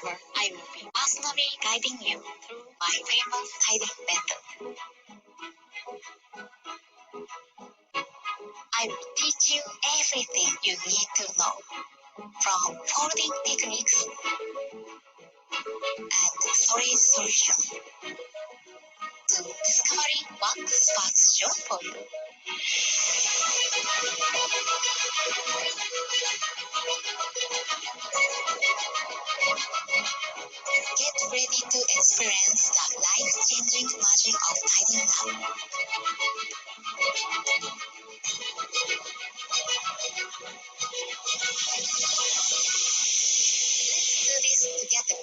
However, I will be personally guiding you through my famous tidying method. I will teach you everything you need to know, from folding techniques and storage solution to discovering what sparks joy for you. Get ready to experience the life-changing magic of tidying up. Let's do this together.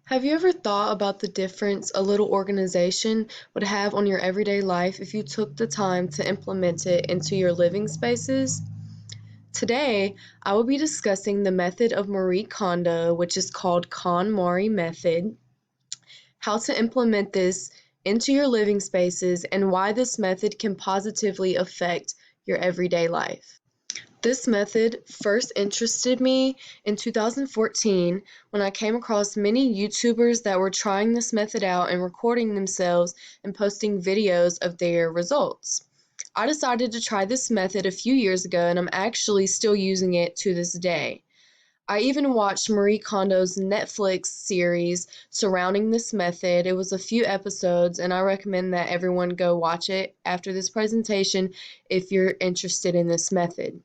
Have you ever thought about the difference a little organization would have on your everyday life if you took the time to implement it into your living spaces? Today, I will be discussing the method of Marie Kondo, which is called KonMari method, how to implement this into your living spaces, and why this method can positively affect your everyday life. This method first interested me in 2014 when I came across many YouTubers that were trying this method out and recording themselves and posting videos of their results. I decided to try this method a few years ago, and I'm actually still using it to this day. I even watched Marie Kondo's Netflix series surrounding this method. It was a few episodes, and I recommend that everyone go watch it after this presentation if you're interested in this method.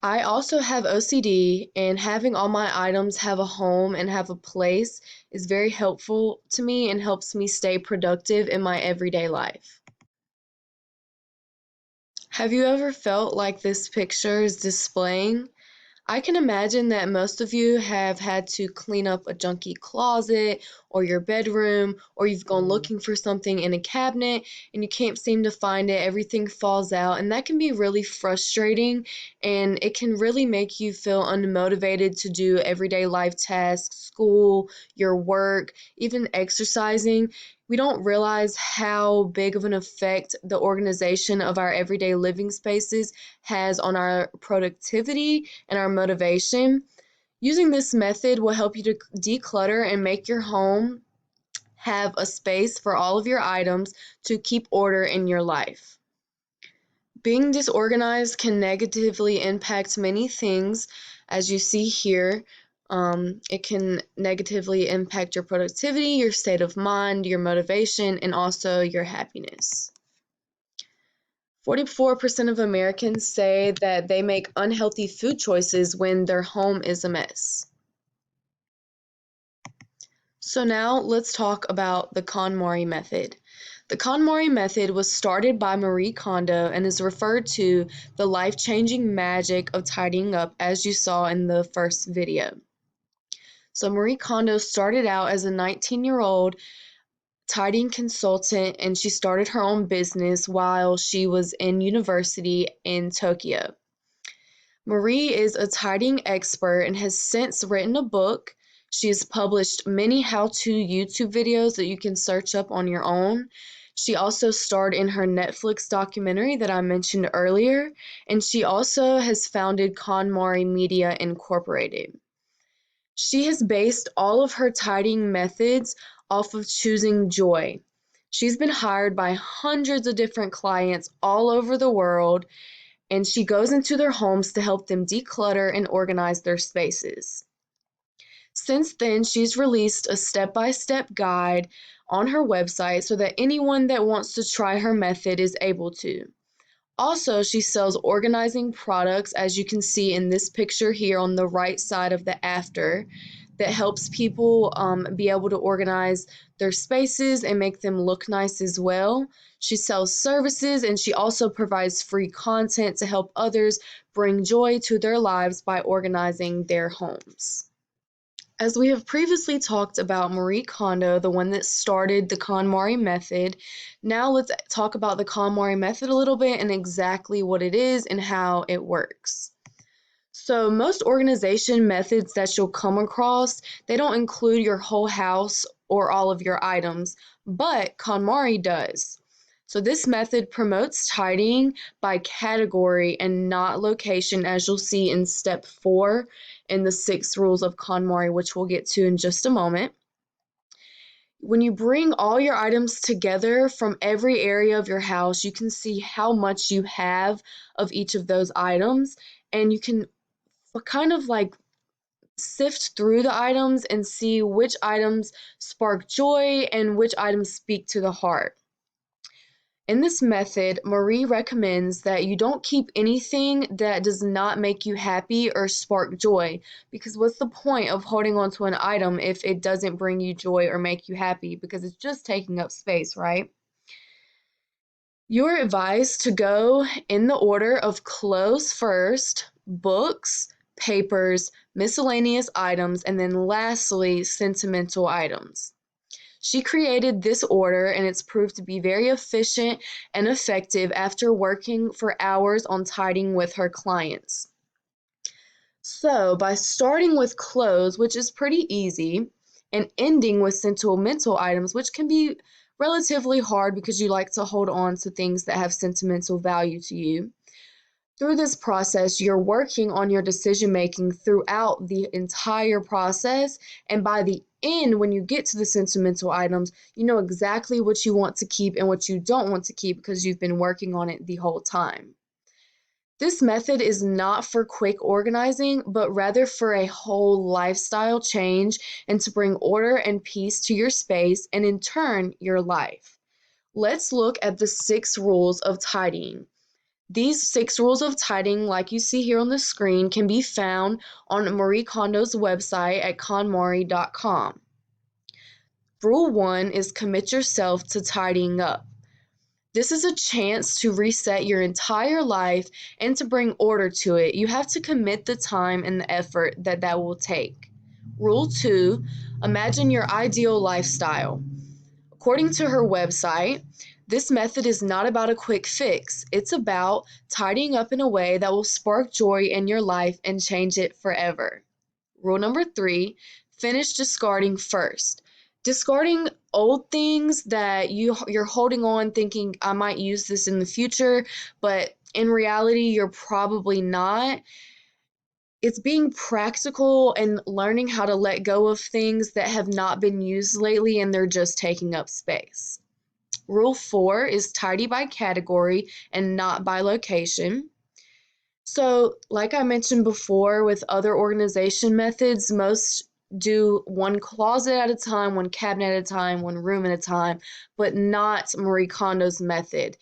I also have OCD, and having all my items have a home and have a place is very helpful to me and helps me stay productive in my everyday life. Have you ever felt like this picture is displaying? I can imagine that most of you have had to clean up a junky closet or your bedroom, or you've gone looking for something in a cabinet and you can't seem to find it. Everything falls out, and that can be really frustrating, and it can really make you feel unmotivated to do everyday life tasks, school, your work, even exercising. We don't realize how big of an effect the organization of our everyday living spaces has on our productivity and our motivation. Using this method will help you to declutter and make your home have a space for all of your items to keep order in your life. Being disorganized can negatively impact many things, as you see here. It can negatively impact your productivity, your state of mind, your motivation, and also your happiness. 44% of Americans say that they make unhealthy food choices when their home is a mess. So now let's talk about the KonMari method. The KonMari method was started by Marie Kondo and is referred to the life-changing magic of tidying up, as you saw in the first video. So Marie Kondo started out as a 19-year-old tidying consultant, and she started her own business while she was in university in Tokyo. Marie is a tidying expert and has since written a book. She has published many how-to YouTube videos that you can search up on your own. She also starred in her Netflix documentary that I mentioned earlier, and she also has founded KonMari Media Incorporated. She has based all of her tidying methods off of choosing joy. She's been hired by hundreds of different clients all over the world, and she goes into their homes to help them declutter and organize their spaces. Since then, she's released a step-by-step guide on her website so that anyone that wants to try her method is able to. Also, she sells organizing products, as you can see in this picture here on the right side of the after, that helps people be able to organize their spaces and make them look nice as well. She sells services, and she also provides free content to help others bring joy to their lives by organizing their homes. As we have previously talked about Marie Kondo, the one that started the KonMari method, now let's talk about the KonMari method a little bit and exactly what it is and how it works. So most organization methods that you'll come across, they don't include your whole house or all of your items, but KonMari does. So this method promotes tidying by category and not location, as you'll see in step 4 in the 6 rules of KonMari, which we'll get to in just a moment. When you bring all your items together from every area of your house, you can see how much you have of each of those items, and you can kind of like sift through the items and see which items spark joy and which items speak to the heart. In this method, Marie recommends that you don't keep anything that does not make you happy or spark joy, because what's the point of holding on to an item if it doesn't bring you joy or make you happy, because it's just taking up space, right? You're advised to go in the order of clothes first, books, papers, miscellaneous items, and then lastly, sentimental items. She created this order, and it's proved to be very efficient and effective after working for hours on tidying with her clients. So, by starting with clothes, which is pretty easy, and ending with sentimental items, which can be relatively hard because you like to hold on to things that have sentimental value to you. Through this process, you're working on your decision making throughout the entire process, and by the end, when you get to the sentimental items, you know exactly what you want to keep and what you don't want to keep because you've been working on it the whole time. This method is not for quick organizing, but rather for a whole lifestyle change and to bring order and peace to your space and in turn, your life. Let's look at the 6 rules of tidying. These 6 rules of tidying, like you see here on the screen, can be found on Marie Kondo's website at konmari.com. Rule 1 is commit yourself to tidying up. This is a chance to reset your entire life and to bring order to it. You have to commit the time and the effort that will take. Rule 2, imagine your ideal lifestyle. According to her website, this method is not about a quick fix. It's about tidying up in a way that will spark joy in your life and change it forever. Rule number 3, finish discarding first. Discarding old things that you're holding on thinking, I might use this in the future, but in reality, you're probably not. It's being practical and learning how to let go of things that have not been used lately and they're just taking up space. Rule 4 is tidy by category and not by location. So, like I mentioned before, with other organization methods, most do one closet at a time, one cabinet at a time, one room at a time, but not Marie Kondo's method.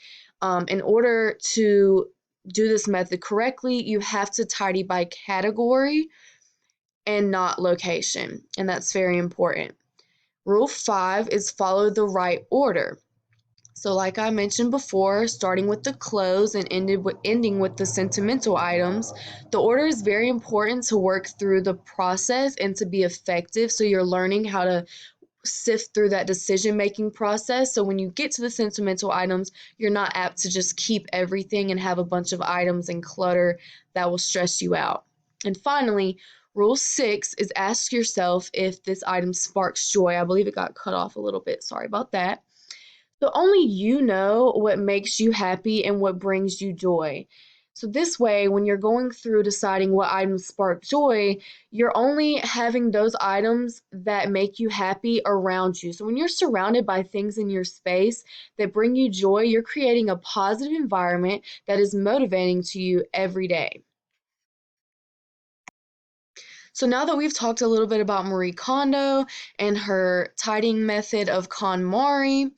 In order to do this method correctly, you have to tidy by category and not location, and that's very important. Rule 5 is follow the right order. So, like I mentioned before, starting with the clothes and ending with the sentimental items, the order is very important to work through the process and to be effective. So, you're learning how to sift through that decision making process. So, when you get to the sentimental items, you're not apt to just keep everything and have a bunch of items and clutter that will stress you out. And finally, Rule 6 is ask yourself if this item sparks joy. I believe it got cut off a little bit. Sorry about that. So only you know what makes you happy and what brings you joy. So this way, when you're going through deciding what items spark joy, you're only having those items that make you happy around you. So when you're surrounded by things in your space that bring you joy, you're creating a positive environment that is motivating to you every day. So now that we've talked a little bit about Marie Kondo and her tidying method of KonMari,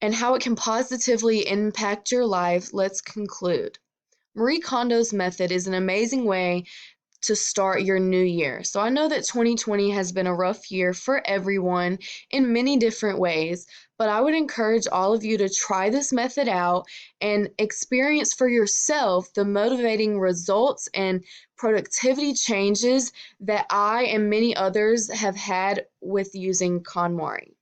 and how it can positively impact your life, let's conclude. Marie Kondo's method is an amazing way to start your new year. So I know that 2020 has been a rough year for everyone in many different ways, but I would encourage all of you to try this method out and experience for yourself the motivating results and productivity changes that I and many others have had with using KonMari.